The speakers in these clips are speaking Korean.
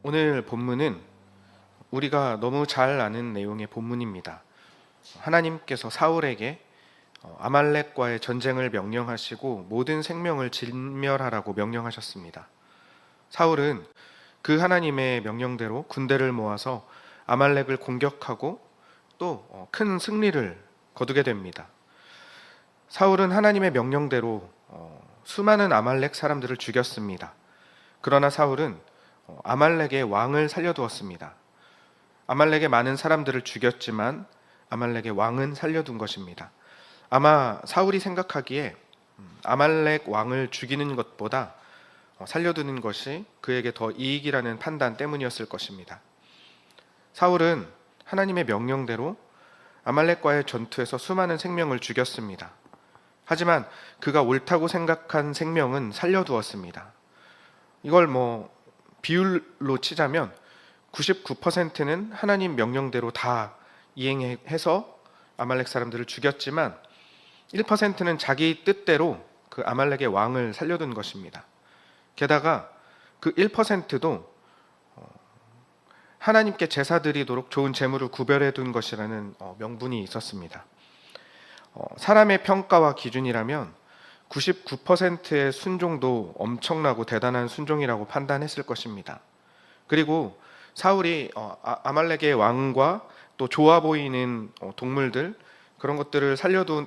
오늘 본문은 우리가 너무 잘 아는 내용의 본문입니다. 하나님께서 사울에게 아말렉과의 전쟁을 명령하시고 모든 생명을 진멸하라고 명령하셨습니다. 사울은 그 하나님의 명령대로 군대를 모아서 아말렉을 공격하고 또 큰 승리를 거두게 됩니다. 사울은 하나님의 명령대로 수많은 아말렉 사람들을 죽였습니다. 그러나 사울은 아말렉의 왕을 살려두었습니다. 아말렉의 많은 사람들을 죽였지만 아말렉의 왕은 살려둔 것입니다. 아마 사울이 생각하기에 아말렉 왕을 죽이는 것보다 살려두는 것이 그에게 더 이익이라는 판단 때문이었을 것입니다. 사울은 하나님의 명령대로 아말렉과의 전투에서 수많은 생명을 죽였습니다. 하지만 그가 옳다고 생각한 생명은 살려두었습니다. 이걸 비율로 치자면 99%는 하나님 명령대로 다 이행해서 아말렉 사람들을 죽였지만 1%는 자기 뜻대로 그 아말렉의 왕을 살려둔 것입니다. 게다가 그 1%도 하나님께 제사 드리도록 좋은 제물을 구별해 둔 것이라는 명분이 있었습니다. 사람의 평가와 기준이라면 99%의 순종도 엄청나고 대단한 순종이라고 판단했을 것입니다. 그리고 사울이 아말렉의 왕과 또 좋아 보이는 동물들 그런 것들을 살려둔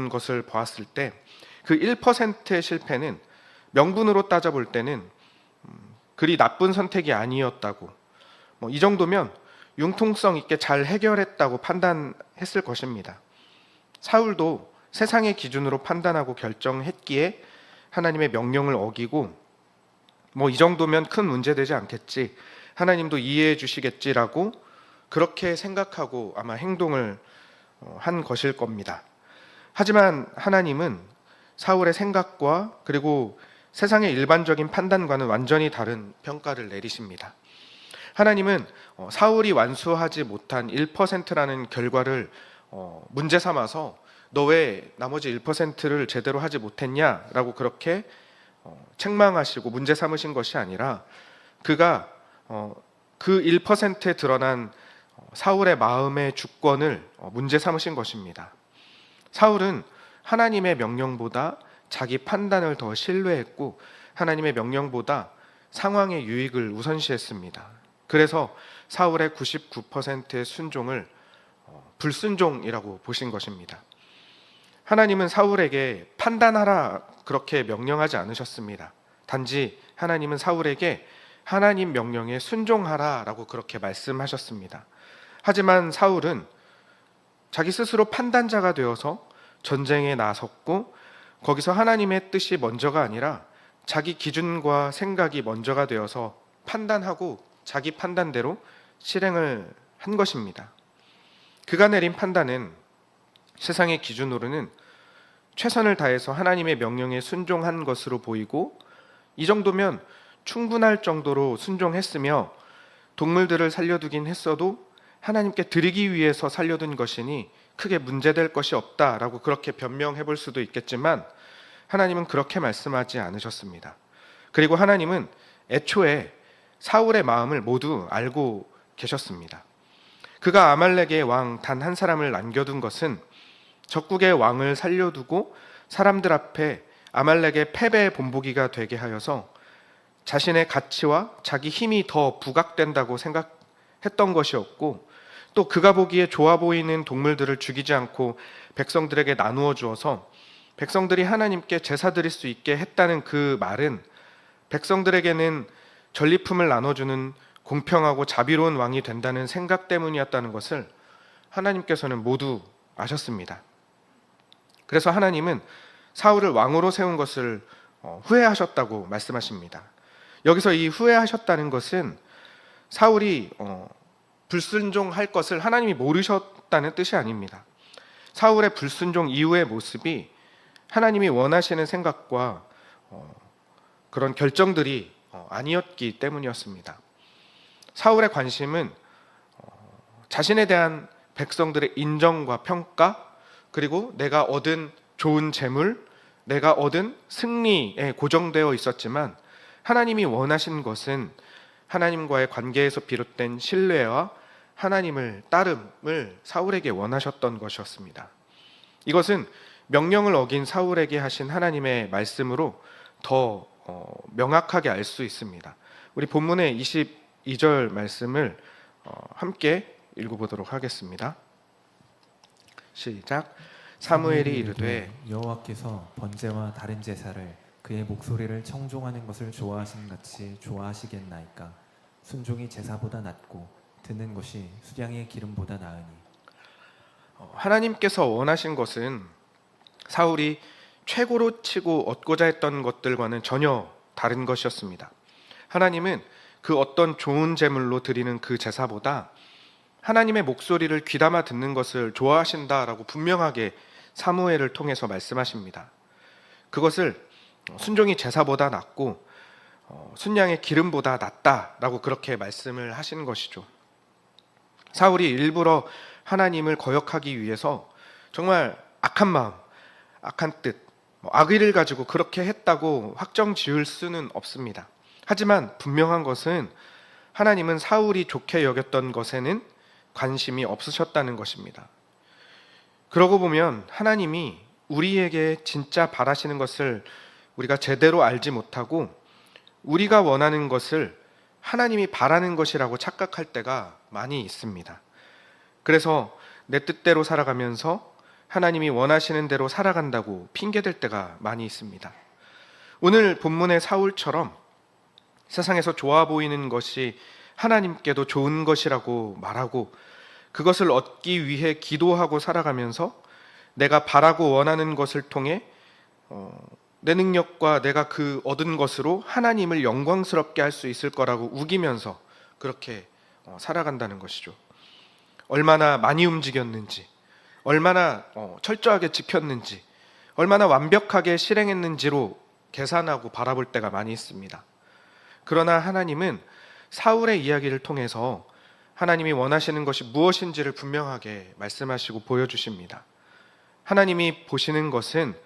것을 보았을 때 그 1%의 실패는 명분으로 따져볼 때는 그리 나쁜 선택이 아니었다고 이 정도면 융통성 있게 잘 해결했다고 판단했을 것입니다. 사울도 세상의 기준으로 판단하고 결정했기에 하나님의 명령을 어기고 이 정도면 큰 문제되지 않겠지, 하나님도 이해해 주시겠지라고 그렇게 생각하고 아마 행동을 한 것일 겁니다. 하지만 하나님은 사울의 생각과 그리고 세상의 일반적인 판단과는 완전히 다른 평가를 내리십니다. 하나님은 사울이 완수하지 못한 1%라는 결과를 문제 삼아서 너 왜 나머지 1%를 제대로 하지 못했냐라고 그렇게 책망하시고 문제 삼으신 것이 아니라 그가 그 1%에 드러난 사울의 마음의 주권을 문제 삼으신 것입니다. 사울은 하나님의 명령보다 자기 판단을 더 신뢰했고 하나님의 명령보다 상황의 유익을 우선시했습니다. 그래서 사울의 99%의 순종을 불순종이라고 보신 것입니다. 하나님은 사울에게 판단하라 그렇게 명령하지 않으셨습니다. 단지 하나님은 사울에게 하나님 명령에 순종하라 라고 그렇게 말씀하셨습니다. 하지만 사울은 자기 스스로 판단자가 되어서 전쟁에 나섰고 거기서 하나님의 뜻이 먼저가 아니라 자기 기준과 생각이 먼저가 되어서 판단하고 자기 판단대로 실행을 한 것입니다. 그가 내린 판단은 세상의 기준으로는 최선을 다해서 하나님의 명령에 순종한 것으로 보이고 이 정도면 충분할 정도로 순종했으며 동물들을 살려두긴 했어도 하나님께 드리기 위해서 살려둔 것이니 크게 문제될 것이 없다라고 그렇게 변명해 볼 수도 있겠지만 하나님은 그렇게 말씀하지 않으셨습니다. 그리고 하나님은 애초에 사울의 마음을 모두 알고 계셨습니다. 그가 아말렉의 왕 단 한 사람을 남겨둔 것은 적국의 왕을 살려두고 사람들 앞에 아말렉의 패배의 본보기가 되게 하여서 자신의 가치와 자기 힘이 더 부각된다고 생각했던 것이었고 또 그가 보기에 좋아 보이는 동물들을 죽이지 않고 백성들에게 나누어 주어서 백성들이 하나님께 제사 드릴 수 있게 했다는 그 말은 백성들에게는 전리품을 나눠주는 공평하고 자비로운 왕이 된다는 생각 때문이었다는 것을 하나님께서는 모두 아셨습니다. 그래서 하나님은 사울을 왕으로 세운 것을 후회하셨다고 말씀하십니다. 여기서 이 후회하셨다는 것은 사울이 불순종할 것을 하나님이 모르셨다는 뜻이 아닙니다. 사울의 불순종 이후의 모습이 하나님이 원하시는 생각과 그런 결정들이 아니었기 때문이었습니다. 사울의 관심은 자신에 대한 백성들의 인정과 평가, 그리고 내가 얻은 좋은 재물, 내가 얻은 승리에 고정되어 있었지만 하나님이 원하신 것은 하나님과의 관계에서 비롯된 신뢰와 하나님을 따름을 사울에게 원하셨던 것이었습니다. 이것은 명령을 어긴 사울에게 하신 하나님의 말씀으로 더 명확하게 알 수 있습니다. 우리 본문의 22절 말씀을 함께 읽어보도록 하겠습니다. 시작. 사무엘이 이르되 여호와께서 번제와 다른 제사를 그의 목소리를 청종하는 것을 좋아하신 같이 좋아하시겠나이까. 순종이 제사보다 낫고 듣는 것이 수량의 기름보다 나으니. 하나님께서 원하신 것은 사울이 최고로 치고 얻고자 했던 것들과는 전혀 다른 것이었습니다. 하나님은 그 어떤 좋은 제물로 드리는 그 제사보다 하나님의 목소리를 귀담아 듣는 것을 좋아하신다라고 분명하게 사무엘을 통해서 말씀하십니다. 그것을 순종이 제사보다 낫고 순양의 기름보다 낫다라고 그렇게 말씀을 하신 것이죠. 사울이 일부러 하나님을 거역하기 위해서 정말 악한 마음, 악한 뜻, 악의를 가지고 그렇게 했다고 확정 지을 수는 없습니다. 하지만 분명한 것은 하나님은 사울이 좋게 여겼던 것에는 관심이 없으셨다는 것입니다. 그러고 보면 하나님이 우리에게 진짜 바라시는 것을 우리가 제대로 알지 못하고 우리가 원하는 것을 하나님이 바라는 것이라고 착각할 때가 많이 있습니다. 그래서 내 뜻대로 살아가면서 하나님이 원하시는 대로 살아간다고 핑계댈 때가 많이 있습니다. 오늘 본문의 사울처럼 세상에서 좋아 보이는 것이 하나님께도 좋은 것이라고 말하고 그것을 얻기 위해 기도하고 살아가면서 내가 바라고 원하는 것을 통해 내 능력과 내가 그 얻은 것으로 하나님을 영광스럽게 할 수 있을 거라고 우기면서 그렇게 살아간다는 것이죠. 얼마나 많이 움직였는지, 얼마나 철저하게 지켰는지, 얼마나 완벽하게 실행했는지로 계산하고 바라볼 때가 많이 있습니다. 그러나 하나님은 사울의 이야기를 통해서 하나님이 원하시는 것이 무엇인지를 분명하게 말씀하시고 보여주십니다. 하나님이 보시는 것은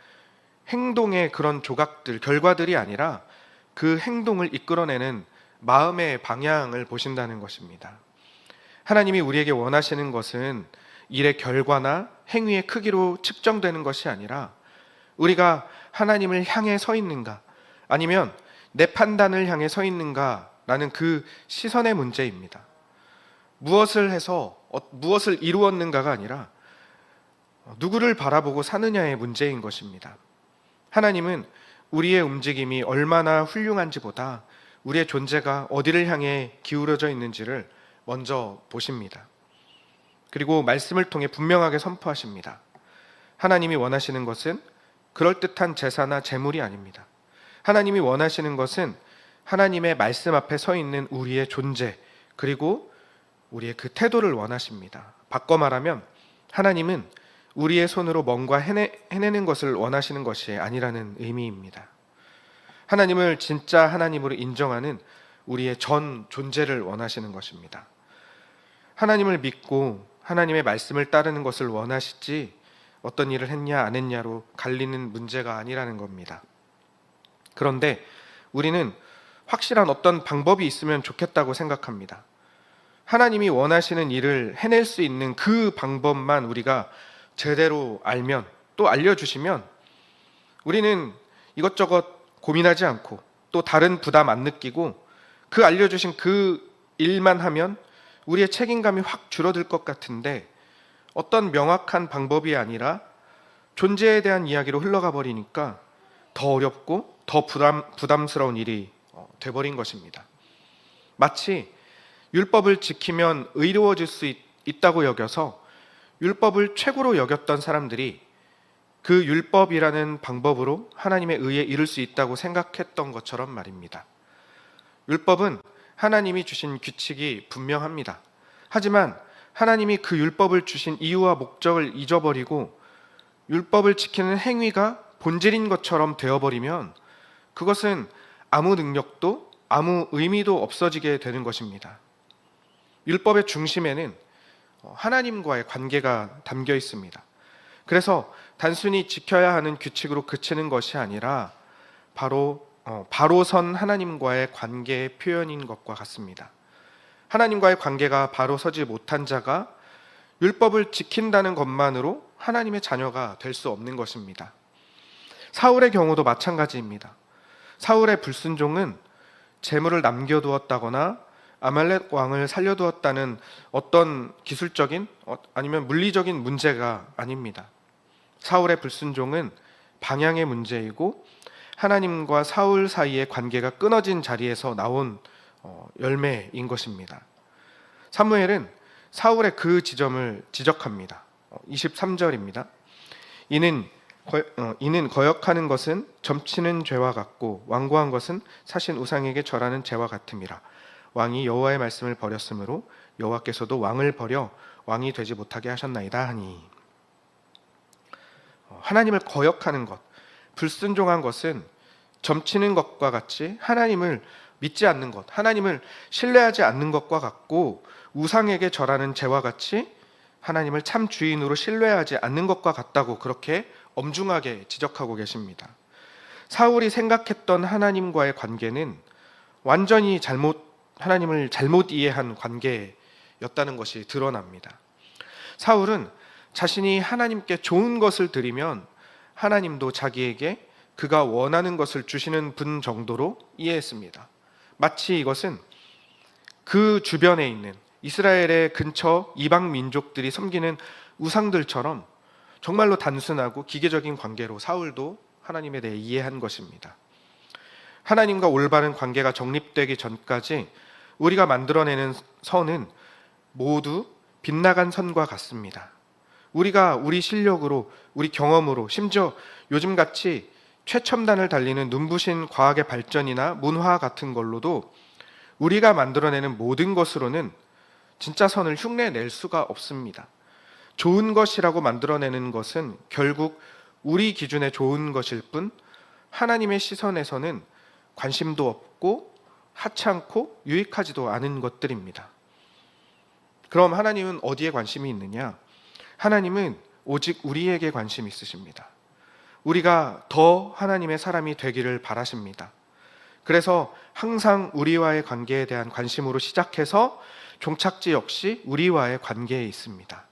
행동의 그런 조각들, 결과들이 아니라 그 행동을 이끌어내는 마음의 방향을 보신다는 것입니다. 하나님이 우리에게 원하시는 것은 일의 결과나 행위의 크기로 측정되는 것이 아니라 우리가 하나님을 향해 서 있는가, 아니면 내 판단을 향해 서 있는가라는 그 시선의 문제입니다. 무엇을 해서 무엇을 이루었는가가 아니라 누구를 바라보고 사느냐의 문제인 것입니다. 하나님은 우리의 움직임이 얼마나 훌륭한지보다 우리의 존재가 어디를 향해 기울어져 있는지를 먼저 보십니다. 그리고 말씀을 통해 분명하게 선포하십니다. 하나님이 원하시는 것은 그럴듯한 제사나 제물이 아닙니다. 하나님이 원하시는 것은 하나님의 말씀 앞에 서 있는 우리의 존재, 그리고 우리의 그 태도를 원하십니다. 바꿔 말하면 하나님은 우리의 손으로 뭔가 해내는 것을 원하시는 것이 아니라는 의미입니다. 하나님을 진짜 하나님으로 인정하는 우리의 전 존재를 원하시는 것입니다. 하나님을 믿고 하나님의 말씀을 따르는 것을 원하시지 어떤 일을 했냐 안 했냐로 갈리는 문제가 아니라는 겁니다. 그런데 우리는 확실한 어떤 방법이 있으면 좋겠다고 생각합니다. 하나님이 원하시는 일을 해낼 수 있는 그 방법만 우리가 제대로 알면, 또 알려주시면 우리는 이것저것 고민하지 않고 또 다른 부담 안 느끼고 그 알려주신 그 일만 하면 우리의 책임감이 확 줄어들 것 같은데, 어떤 명확한 방법이 아니라 존재에 대한 이야기로 흘러가 버리니까 더 어렵고 더 부담스러운 일이 돼버린 것입니다. 마치 율법을 지키면 의로워질 수 있다고 여겨서 율법을 최고로 여겼던 사람들이 그 율법이라는 방법으로 하나님의 의에 이를 수 있다고 생각했던 것처럼 말입니다. 율법은 하나님이 주신 규칙이 분명합니다. 하지만 하나님이 그 율법을 주신 이유와 목적을 잊어버리고 율법을 지키는 행위가 본질인 것처럼 되어버리면 그것은 아무 능력도 아무 의미도 없어지게 되는 것입니다. 율법의 중심에는 하나님과의 관계가 담겨 있습니다. 그래서 단순히 지켜야 하는 규칙으로 그치는 것이 아니라 바로 바로 선 하나님과의 관계의 표현인 것과 같습니다. 하나님과의 관계가 바로 서지 못한 자가 율법을 지킨다는 것만으로 하나님의 자녀가 될 수 없는 것입니다. 사울의 경우도 마찬가지입니다. 사울의 불순종은 재물을 남겨두었다거나 아말렉 왕을 살려두었다는 어떤 기술적인 아니면 물리적인 문제가 아닙니다. 사울의 불순종은 방향의 문제이고 하나님과 사울 사이의 관계가 끊어진 자리에서 나온 열매인 것입니다. 사무엘은 사울의 그 지점을 지적합니다. 23절입니다. 이는 거역하는 것은 점치는 죄와 같고 완고한 것은 사신 우상에게 절하는 죄와 같음이라. 왕이 여호와의 말씀을 버렸으므로 여호와께서도 왕을 버려 왕이 되지 못하게 하셨나이다 하니. 하나님을 거역하는 것, 불순종한 것은 점치는 것과 같이 하나님을 믿지 않는 것, 하나님을 신뢰하지 않는 것과 같고 우상에게 절하는 죄와 같이 하나님을 참 주인으로 신뢰하지 않는 것과 같다고 그렇게 엄중하게 지적하고 계십니다. 사울이 생각했던 하나님과의 관계는 완전히 하나님을 잘못 이해한 관계였다는 것이 드러납니다. 사울은 자신이 하나님께 좋은 것을 드리면 하나님도 자기에게 그가 원하는 것을 주시는 분 정도로 이해했습니다. 마치 이것은 그 주변에 있는 이스라엘의 근처 이방 민족들이 섬기는 우상들처럼 정말로 단순하고 기계적인 관계로 사울도 하나님에 대해 이해한 것입니다. 하나님과 올바른 관계가 정립되기 전까지 우리가 만들어내는 선은 모두 빗나간 선과 같습니다. 우리가 우리 실력으로, 우리 경험으로, 심지어 요즘같이 최첨단을 달리는 눈부신 과학의 발전이나 문화 같은 걸로도 우리가 만들어내는 모든 것으로는 진짜 선을 흉내낼 수가 없습니다. 좋은 것이라고 만들어내는 것은 결국 우리 기준에 좋은 것일 뿐 하나님의 시선에서는 관심도 없고 하찮고 유익하지도 않은 것들입니다. 그럼 하나님은 어디에 관심이 있느냐? 하나님은 오직 우리에게 관심이 있으십니다. 우리가 더 하나님의 사람이 되기를 바라십니다. 그래서 항상 우리와의 관계에 대한 관심으로 시작해서 종착지 역시 우리와의 관계에 있습니다.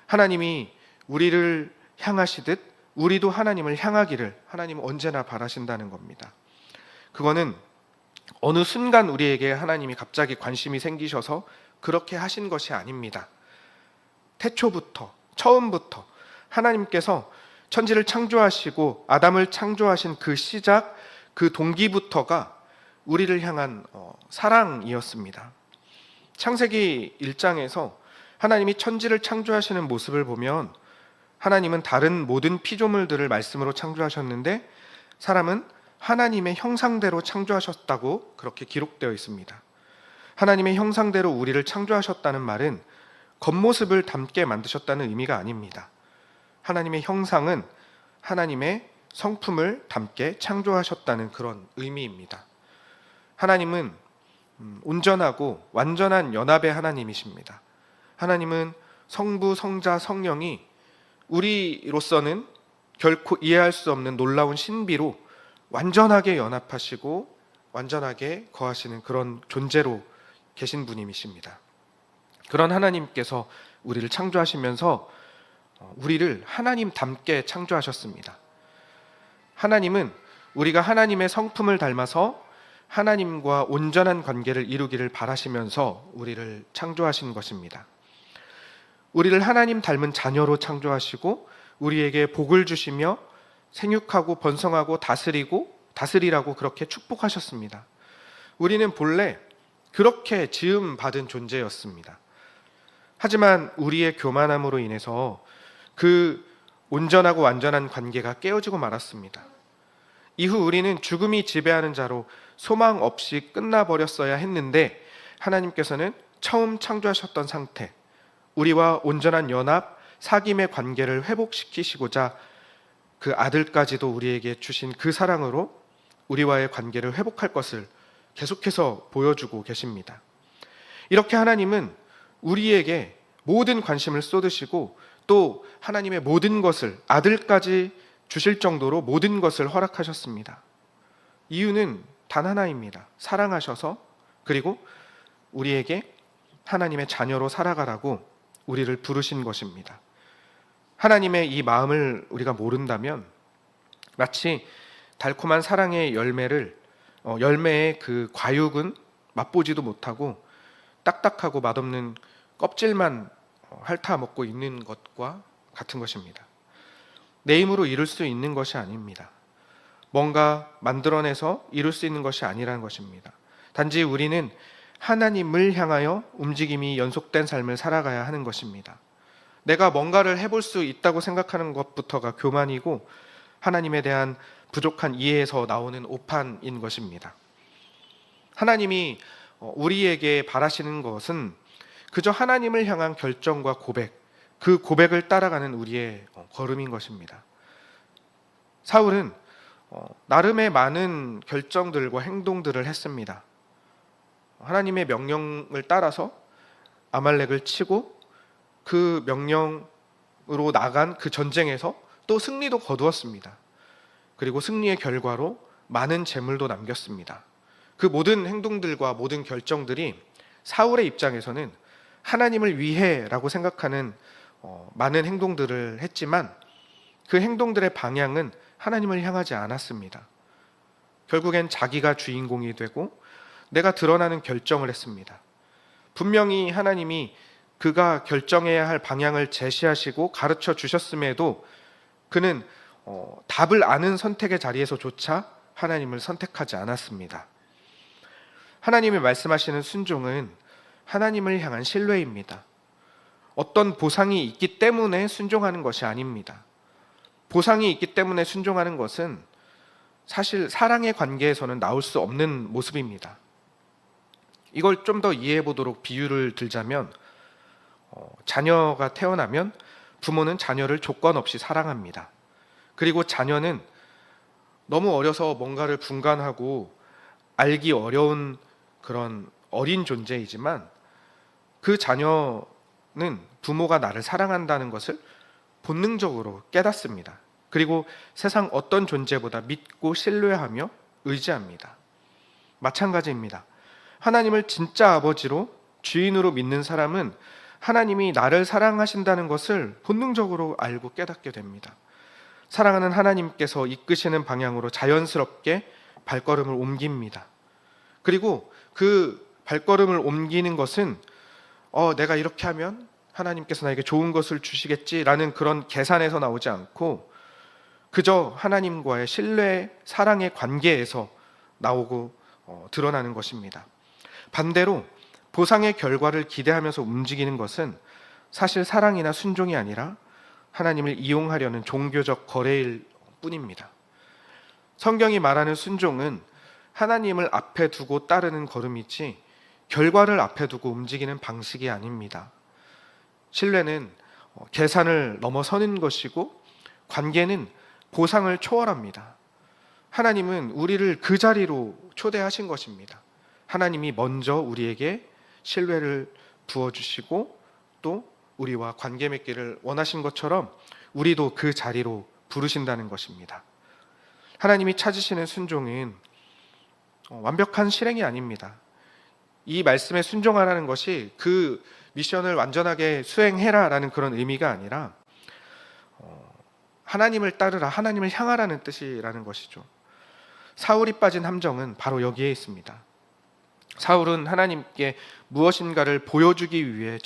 하나님이 우리를 향하시듯 우리도 하나님을 향하기를 하나님은 언제나 바라신다는 겁니다. 그거는 어느 순간 우리에게 하나님이 갑자기 관심이 생기셔서 그렇게 하신 것이 아닙니다. 태초부터, 처음부터 하나님께서 천지를 창조하시고 아담을 창조하신 그 시작, 그 동기부터가 우리를 향한 사랑이었습니다. 창세기 1장에서 하나님이 천지를 창조하시는 모습을 보면 하나님은 다른 모든 피조물들을 말씀으로 창조하셨는데 사람은 하나님의 형상대로 창조하셨다고 그렇게 기록되어 있습니다. 하나님의 형상대로 우리를 창조하셨다는 말은 겉모습을 닮게 만드셨다는 의미가 아닙니다. 하나님의 형상은 하나님의 성품을 닮게 창조하셨다는 그런 의미입니다. 하나님은 온전하고 완전한 연합의 하나님이십니다. 하나님은 성부, 성자, 성령이 우리로서는 결코 이해할 수 없는 놀라운 신비로 완전하게 연합하시고 완전하게 거하시는 그런 존재로 계신 분이십니다. 그런 하나님께서 우리를 창조하시면서 우리를 하나님 닮게 창조하셨습니다. 하나님은 우리가 하나님의 성품을 닮아서 하나님과 온전한 관계를 이루기를 바라시면서 우리를 창조하신 것입니다. 우리를 하나님 닮은 자녀로 창조하시고 우리에게 복을 주시며 생육하고 번성하고 다스리라고 그렇게 축복하셨습니다. 우리는 본래 그렇게 지음 받은 존재였습니다. 하지만 우리의 교만함으로 인해서 그 온전하고 완전한 관계가 깨어지고 말았습니다. 이후 우리는 죽음이 지배하는 자로 소망 없이 끝나버렸어야 했는데 하나님께서는 처음 창조하셨던 상태, 우리와 온전한 연합, 사귐의 관계를 회복시키시고자 그 아들까지도 우리에게 주신 그 사랑으로 우리와의 관계를 회복할 것을 계속해서 보여주고 계십니다. 이렇게 하나님은 우리에게 모든 관심을 쏟으시고 또 하나님의 모든 것을 아들까지 주실 정도로 모든 것을 허락하셨습니다. 이유는 단 하나입니다. 사랑하셔서, 그리고 우리에게 하나님의 자녀로 살아가라고 우리를 부르신 것입니다. 하나님의 이 마음을 우리가 모른다면 마치 달콤한 사랑의 열매의 그 과육은 맛보지도 못하고 딱딱하고 맛없는 껍질만 핥아 먹고 있는 것과 같은 것입니다. 내 힘으로 이룰 수 있는 것이 아닙니다. 뭔가 만들어내서 이룰 수 있는 것이 아니라는 것입니다. 단지 우리는 하나님을 향하여 움직임이 연속된 삶을 살아가야 하는 것입니다. 내가 뭔가를 해볼 수 있다고 생각하는 것부터가 교만이고 하나님에 대한 부족한 이해에서 나오는 오판인 것입니다. 하나님이 우리에게 바라시는 것은 그저 하나님을 향한 결정과 고백, 그 고백을 따라가는 우리의 걸음인 것입니다. 사울은 나름의 많은 결정들과 행동들을 했습니다. 하나님의 명령을 따라서 아말렉을 치고 그 명령으로 나간 그 전쟁에서 또 승리도 거두었습니다. 그리고 승리의 결과로 많은 재물도 남겼습니다. 그 모든 행동들과 모든 결정들이 사울의 입장에서는 하나님을 위해라고 생각하는 많은 행동들을 했지만 그 행동들의 방향은 하나님을 향하지 않았습니다. 결국엔 자기가 주인공이 되고 내가 드러나는 결정을 했습니다. 분명히 하나님이 그가 결정해야 할 방향을 제시하시고 가르쳐 주셨음에도 그는 답을 아는 선택의 자리에서조차 하나님을 선택하지 않았습니다. 하나님이 말씀하시는 순종은 하나님을 향한 신뢰입니다. 어떤 보상이 있기 때문에 순종하는 것이 아닙니다. 보상이 있기 때문에 순종하는 것은 사실 사랑의 관계에서는 나올 수 없는 모습입니다. 이걸 좀 더 이해해 보도록 비유를 들자면 자녀가 태어나면 부모는 자녀를 조건 없이 사랑합니다. 그리고 자녀는 너무 어려서 뭔가를 분간하고 알기 어려운 그런 어린 존재이지만 그 자녀는 부모가 나를 사랑한다는 것을 본능적으로 깨닫습니다. 그리고 세상 어떤 존재보다 믿고 신뢰하며 의지합니다. 마찬가지입니다. 하나님을 진짜 아버지로 주인으로 믿는 사람은 하나님이 나를 사랑하신다는 것을 본능적으로 알고 깨닫게 됩니다. 사랑하는 하나님께서 이끄시는 방향으로 자연스럽게 발걸음을 옮깁니다. 그리고 그 발걸음을 옮기는 것은 내가 이렇게 하면 하나님께서 나에게 좋은 것을 주시겠지라는 그런 계산에서 나오지 않고 그저 하나님과의 신뢰, 사랑의 관계에서 나오고 드러나는 것입니다. 반대로 보상의 결과를 기대하면서 움직이는 것은 사실 사랑이나 순종이 아니라 하나님을 이용하려는 종교적 거래일 뿐입니다. 성경이 말하는 순종은 하나님을 앞에 두고 따르는 걸음이지 결과를 앞에 두고 움직이는 방식이 아닙니다. 신뢰는 계산을 넘어서는 것이고 관계는 보상을 초월합니다. 하나님은 우리를 그 자리로 초대하신 것입니다. 하나님이 먼저 우리에게 신뢰를 부어주시고 또 우리와 관계 맺기를 원하신 것처럼 우리도 그 자리로 부르신다는 것입니다. 하나님이 찾으시는 순종은 완벽한 실행이 아닙니다. 이 말씀에 순종하라는 것이 그 미션을 완전하게 수행해라라는 그런 의미가 아니라 하나님을 따르라, 하나님을 향하라는 뜻이라는 것이죠. 사울이 빠진 함정은 바로 여기에 있습니다. 사울은 하나님께 무엇인가를 보여주기 위해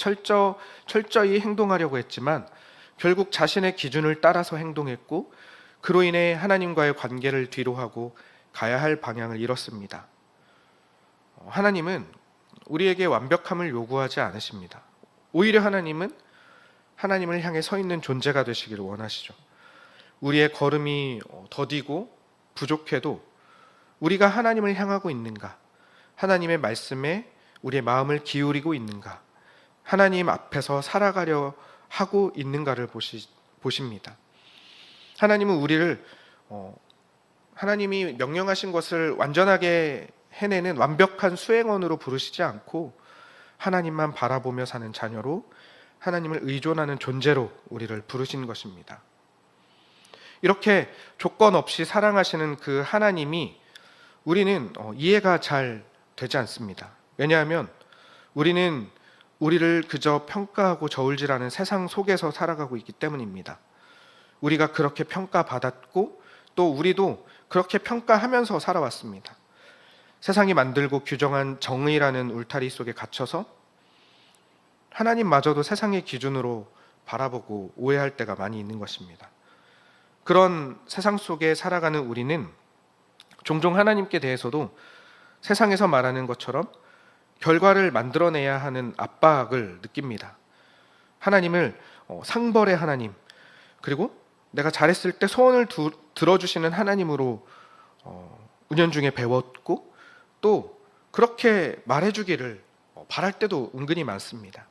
철저히 행동하려고 했지만 결국 자신의 기준을 따라서 행동했고 그로 인해 하나님과의 관계를 뒤로하고 가야 할 방향을 잃었습니다. 하나님은 우리에게 완벽함을 요구하지 않으십니다. 오히려 하나님은 하나님을 향해 서 있는 존재가 되시기를 원하시죠. 우리의 걸음이 더디고 부족해도 우리가 하나님을 향하고 있는가, 하나님의 말씀에 우리의 마음을 기울이고 있는가, 하나님 앞에서 살아가려 하고 있는가를 보십니다. 하나님은 우리를 하나님이 명령하신 것을 완전하게 해내는 완벽한 수행원으로 부르시지 않고 하나님만 바라보며 사는 자녀로, 하나님을 의존하는 존재로 우리를 부르신 것입니다. 이렇게 조건 없이 사랑하시는 그 하나님이 우리는 이해가 잘 되지 않습니다. 왜냐하면 우리는 우리를 그저 평가하고 저울질하는 세상 속에서 살아가고 있기 때문입니다. 우리가 그렇게 평가받았고 또 우리도 그렇게 평가하면서 살아왔습니다. 세상이 만들고 규정한 정의라는 울타리 속에 갇혀서 하나님마저도 세상의 기준으로 바라보고 오해할 때가 많이 있는 것입니다. 그런 세상 속에 살아가는 우리는 종종 하나님께 대해서도 세상에서 말하는 것처럼 결과를 만들어내야 하는 압박을 느낍니다. 하나님을 상벌의 하나님, 그리고 내가 잘했을 때 소원을 들어주시는 하나님으로 은연중에 배웠고 또 그렇게 말해주기를 바랄 때도 은근히 많습니다.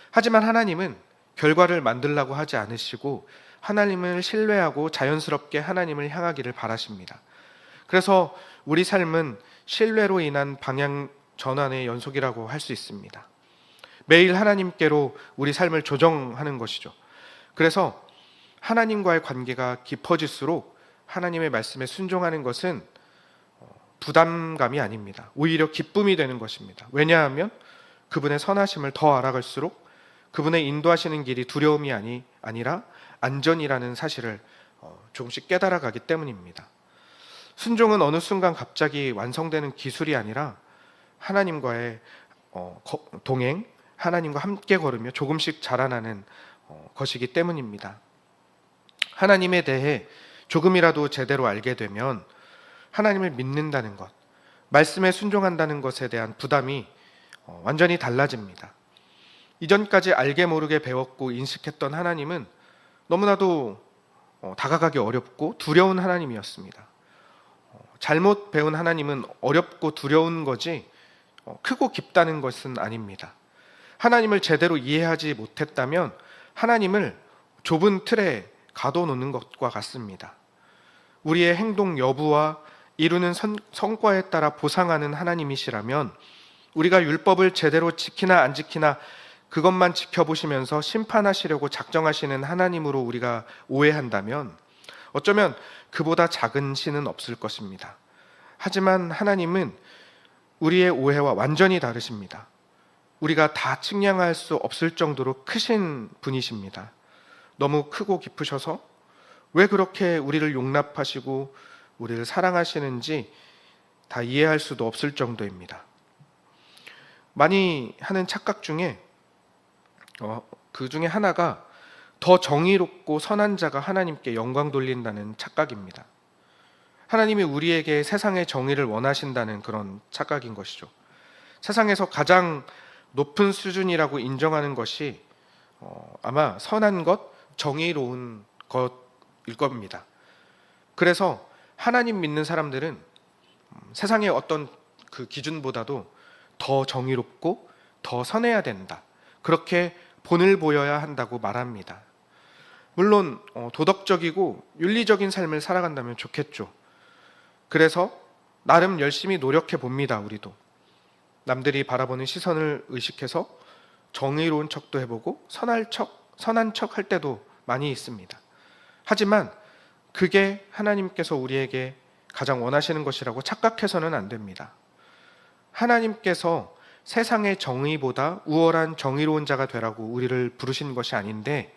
하지만 하나님은 결과를 만들라고 하지 않으시고 하나님을 신뢰하고 자연스럽게 하나님을 향하기를 바라십니다. 그래서 우리 삶은 신뢰로 인한 방향 전환의 연속이라고 할 수 있습니다. 매일 하나님께로 우리 삶을 조정하는 것이죠. 그래서 하나님과의 관계가 깊어질수록 하나님의 말씀에 순종하는 것은 부담감이 아닙니다. 오히려 기쁨이 되는 것입니다. 왜냐하면 그분의 선하심을 더 알아갈수록 그분의 인도하시는 길이 두려움이 아니라 안전이라는 사실을 조금씩 깨달아가기 때문입니다. 순종은 어느 순간 갑자기 완성되는 기술이 아니라 하나님과의 동행, 하나님과 함께 걸으며 조금씩 자라나는 것이기 때문입니다. 하나님에 대해 조금이라도 제대로 알게 되면 하나님을 믿는다는 것, 말씀에 순종한다는 것에 대한 부담이 완전히 달라집니다. 이전까지 알게 모르게 배웠고 인식했던 하나님은 너무나도 다가가기 어렵고 두려운 하나님이었습니다. 잘못 배운 하나님은 어렵고 두려운 거지 크고 깊다는 것은 아닙니다. 하나님을 제대로 이해하지 못했다면 하나님을 좁은 틀에 가둬놓는 것과 같습니다. 우리의 행동 여부와 이루는 성과에 따라 보상하는 하나님이시라면 우리가 율법을 제대로 지키나 안 지키나 그것만 지켜보시면서 심판하시려고 작정하시는 하나님으로 우리가 오해한다면 어쩌면 그보다 작은 신은 없을 것입니다. 하지만 하나님은 우리의 오해와 완전히 다르십니다. 우리가 다 측량할 수 없을 정도로 크신 분이십니다. 너무 크고 깊으셔서 왜 그렇게 우리를 용납하시고 우리를 사랑하시는지 다 이해할 수도 없을 정도입니다. 많이 하는 착각 중에 그 중에 하나가 더 정의롭고 선한 자가 하나님께 영광 돌린다는 착각입니다. 하나님이 우리에게 세상의 정의를 원하신다는 그런 착각인 것이죠. 세상에서 가장 높은 수준이라고 인정하는 것이 아마 선한 것, 정의로운 것일 겁니다. 그래서 하나님 믿는 사람들은 세상의 어떤 그 기준보다도 더 정의롭고 더 선해야 된다. 그렇게 본을 보여야 한다고 말합니다. 물론 도덕적이고 윤리적인 삶을 살아간다면 좋겠죠. 그래서 나름 열심히 노력해 봅니다. 우리도 남들이 바라보는 시선을 의식해서 정의로운 척도 해보고 선한 척 할 때도 많이 있습니다. 하지만 그게 하나님께서 우리에게 가장 원하시는 것이라고 착각해서는 안 됩니다. 하나님께서 세상의 정의보다 우월한 정의로운 자가 되라고 우리를 부르신 것이 아닌데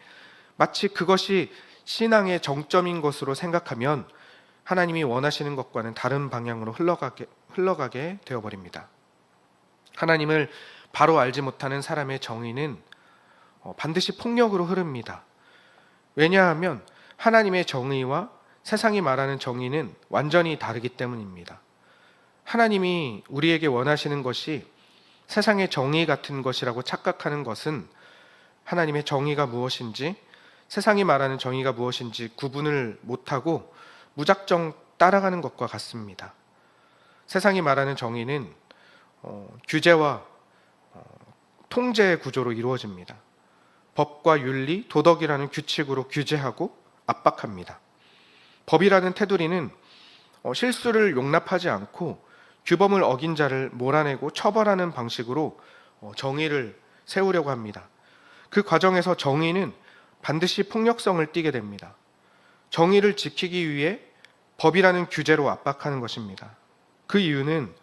마치 그것이 신앙의 정점인 것으로 생각하면 하나님이 원하시는 것과는 다른 방향으로 흘러가게 되어버립니다. 하나님을 바로 알지 못하는 사람의 정의는 반드시 폭력으로 흐릅니다. 왜냐하면 하나님의 정의와 세상이 말하는 정의는 완전히 다르기 때문입니다. 하나님이 우리에게 원하시는 것이 세상의 정의 같은 것이라고 착각하는 것은 하나님의 정의가 무엇인지 세상이 말하는 정의가 무엇인지 구분을 못하고 무작정 따라가는 것과 같습니다. 세상이 말하는 정의는 규제와 통제의 구조로 이루어집니다. 법과 윤리, 도덕이라는 규칙으로 규제하고 압박합니다. 법이라는 테두리는 실수를 용납하지 않고 규범을 어긴 자를 몰아내고 처벌하는 방식으로 정의를 세우려고 합니다. 그 과정에서 정의는 반드시 폭력성을 띠게 됩니다. 정의를 지키기 위해 법이라는 규제로 압박하는 것입니다. 그 이유는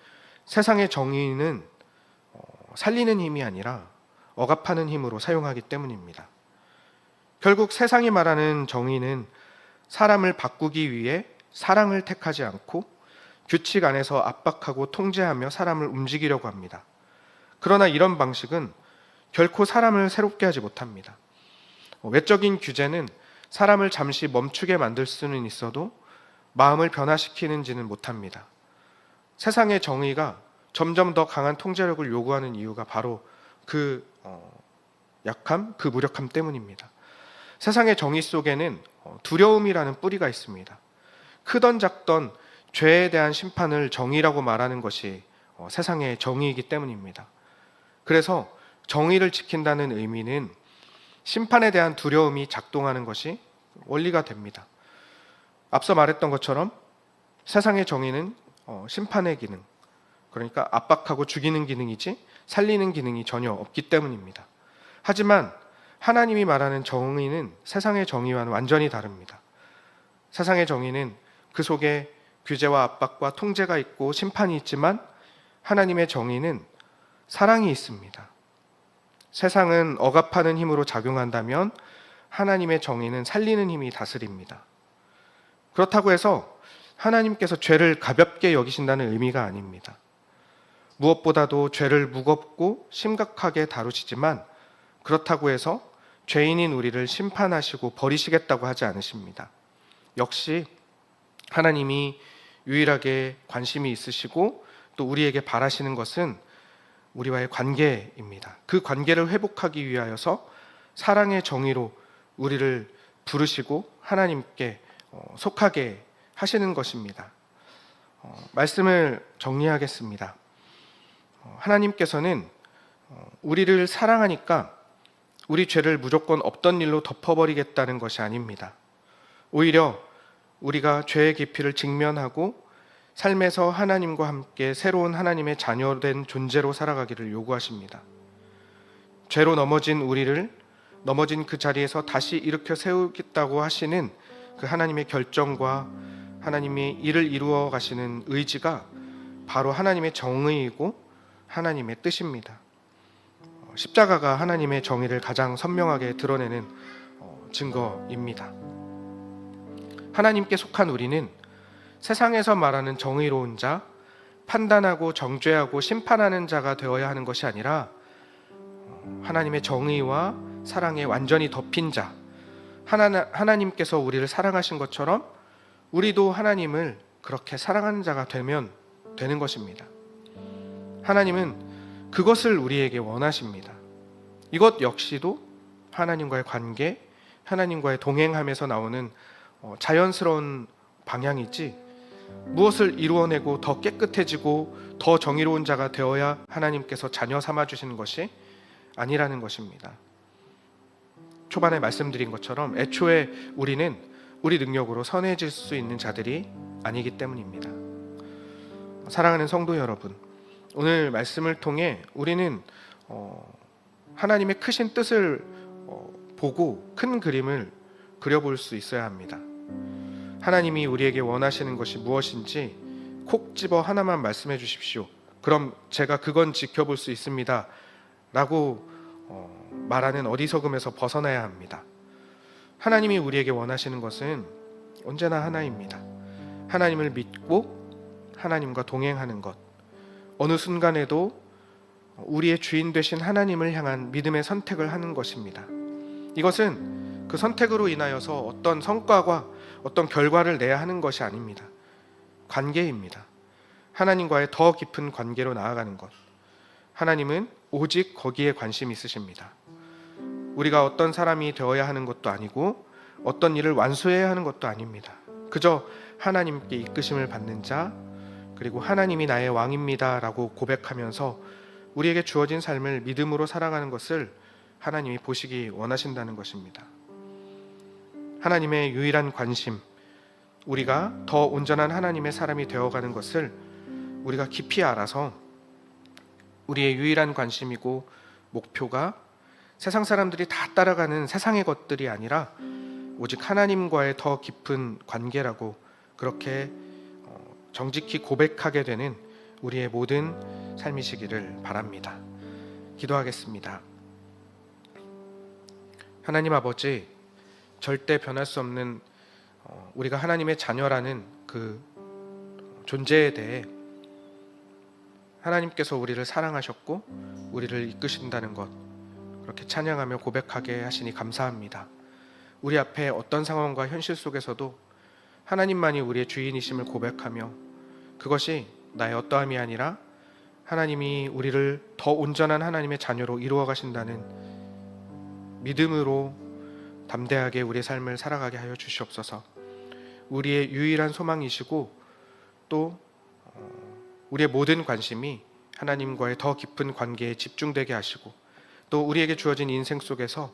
세상의 정의는 살리는 힘이 아니라 억압하는 힘으로 사용하기 때문입니다. 결국 세상이 말하는 정의는 사람을 바꾸기 위해 사랑을 택하지 않고 규칙 안에서 압박하고 통제하며 사람을 움직이려고 합니다. 그러나 이런 방식은 결코 사람을 새롭게 하지 못합니다. 외적인 규제는 사람을 잠시 멈추게 만들 수는 있어도 마음을 변화시키는지는 못합니다. 세상의 정의가 점점 더 강한 통제력을 요구하는 이유가 바로 그 약함, 그 무력함 때문입니다. 세상의 정의 속에는 두려움이라는 뿌리가 있습니다. 크던 작던 죄에 대한 심판을 정의라고 말하는 것이 세상의 정의이기 때문입니다. 그래서 정의를 지킨다는 의미는 심판에 대한 두려움이 작동하는 것이 원리가 됩니다. 앞서 말했던 것처럼 세상의 정의는 심판의 기능, 그러니까 압박하고 죽이는 기능이지 살리는 기능이 전혀 없기 때문입니다. 하지만 하나님이 말하는 정의는 세상의 정의와는 완전히 다릅니다. 세상의 정의는 그 속에 규제와 압박과 통제가 있고 심판이 있지만 하나님의 정의는 사랑이 있습니다. 세상은 억압하는 힘으로 작용한다면 하나님의 정의는 살리는 힘이 다스립니다. 그렇다고 해서 하나님께서 죄를 가볍게 여기신다는 의미가 아닙니다. 무엇보다도 죄를 무겁고 심각하게 다루시지만 그렇다고 해서 죄인인 우리를 심판하시고 버리시겠다고 하지 않으십니다. 역시 하나님이 유일하게 관심이 있으시고 또 우리에게 바라시는 것은 우리와의 관계입니다. 그 관계를 회복하기 위하여서 사랑의 정의로 우리를 부르시고 하나님께 속하게 하시는 것입니다. 말씀을 정리하겠습니다. 하나님께서는 우리를 사랑하니까 우리 죄를 무조건 없던 일로 덮어버리겠다는 것이 아닙니다. 오히려 우리가 죄의 깊이를 직면하고 삶에서 하나님과 함께 새로운 하나님의 자녀된 존재로 살아가기를 요구하십니다. 죄로 넘어진 우리를 넘어진 그 자리에서 다시 일으켜 세우겠다고 하시는 그 하나님의 결정과 하나님이 이를 이루어 가시는 의지가 바로 하나님의 정의이고 하나님의 뜻입니다. 십자가가 하나님의 정의를 가장 선명하게 드러내는 증거입니다. 하나님께 속한 우리는 세상에서 말하는 정의로운 자, 판단하고 정죄하고 심판하는 자가 되어야 하는 것이 아니라 하나님의 정의와 사랑에 완전히 덮인 자, 하나님께서 우리를 사랑하신 것처럼 우리도 하나님을 그렇게 사랑하는 자가 되면 되는 것입니다. 하나님은 그것을 우리에게 원하십니다. 이것 역시도 하나님과의 관계, 하나님과의 동행하면서 나오는 자연스러운 방향이지 무엇을 이루어내고 더 깨끗해지고 더 정의로운 자가 되어야 하나님께서 자녀 삼아주시는 것이 아니라는 것입니다. 초반에 말씀드린 것처럼 애초에 우리는 우리 능력으로 선해질 수 있는 자들이 아니기 때문입니다. 사랑하는 성도 여러분, 오늘 말씀을 통해 우리는 하나님의 크신 뜻을 보고 큰 그림을 그려볼 수 있어야 합니다. 하나님이 우리에게 원하시는 것이 무엇인지 콕 집어 하나만 말씀해 주십시오. 그럼 제가 그건 지켜볼 수 있습니다 라고 말하는 어리석음에서 벗어나야 합니다. 하나님이 우리에게 원하시는 것은 언제나 하나입니다. 하나님을 믿고 하나님과 동행하는 것, 어느 순간에도 우리의 주인 되신 하나님을 향한 믿음의 선택을 하는 것입니다. 이것은 그 선택으로 인하여서 어떤 성과와 어떤 결과를 내야 하는 것이 아닙니다. 관계입니다. 하나님과의 더 깊은 관계로 나아가는 것. 하나님은 오직 거기에 관심이 있으십니다. 우리가 어떤 사람이 되어야 하는 것도 아니고 어떤 일을 완수해야 하는 것도 아닙니다. 그저 하나님께 이끄심을 받는 자, 그리고 하나님이 나의 왕입니다 라고 고백하면서 우리에게 주어진 삶을 믿음으로 살아가는 것을 하나님이 보시기 원하신다는 것입니다. 하나님의 유일한 관심, 우리가 더 온전한 하나님의 사람이 되어가는 것을 우리가 깊이 알아서 우리의 유일한 관심이고 목표가 세상 사람들이 다 따라가는 세상의 것들이 아니라 오직 하나님과의 더 깊은 관계라고 그렇게 정직히 고백하게 되는 우리의 모든 삶이시기를 바랍니다. 기도하겠습니다. 하나님 아버지, 절대 변할 수 없는 우리가 하나님의 자녀라는 그 존재에 대해 하나님께서 우리를 사랑하셨고 우리를 이끄신다는 것, 그렇게 찬양하며 고백하게 하시니 감사합니다. 우리 앞에 어떤 상황과 현실 속에서도 하나님만이 우리의 주인이심을 고백하며 그것이 나의 어떠함이 아니라 하나님이 우리를 더 온전한 하나님의 자녀로 이루어 가신다는 믿음으로 담대하게 우리의 삶을 살아가게 하여 주시옵소서. 우리의 유일한 소망이시고 또 우리의 모든 관심이 하나님과의 더 깊은 관계에 집중되게 하시고 또 우리에게 주어진 인생 속에서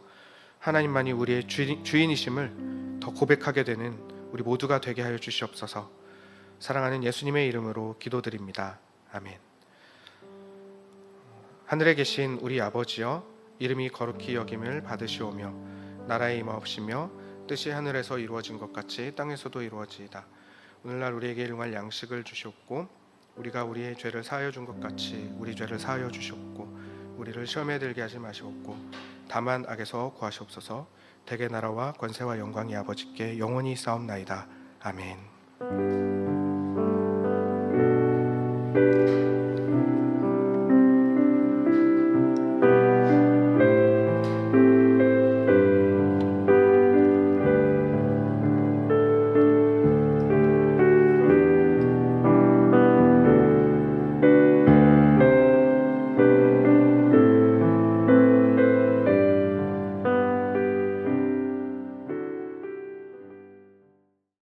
하나님만이 우리의 주인이심을 더 고백하게 되는 우리 모두가 되게 하여 주시옵소서. 사랑하는 예수님의 이름으로 기도드립니다. 아멘. 하늘에 계신 우리 아버지여, 이름이 거룩히 여김을 받으시오며 나라의 임하옵시며 뜻이 하늘에서 이루어진 것 같이 땅에서도 이루어지이다. 오늘날 우리에게 일용할 양식을 주시옵고 우리가 우리의 죄를 사하여 준 것 같이 우리 죄를 사하여 주시옵고 우리를 시험에 들게 하지 마시옵고 다만 악에서 구하시옵소서. 대개 나라와 권세와 영광이 아버지께 영원히 싸움나이다. 아멘.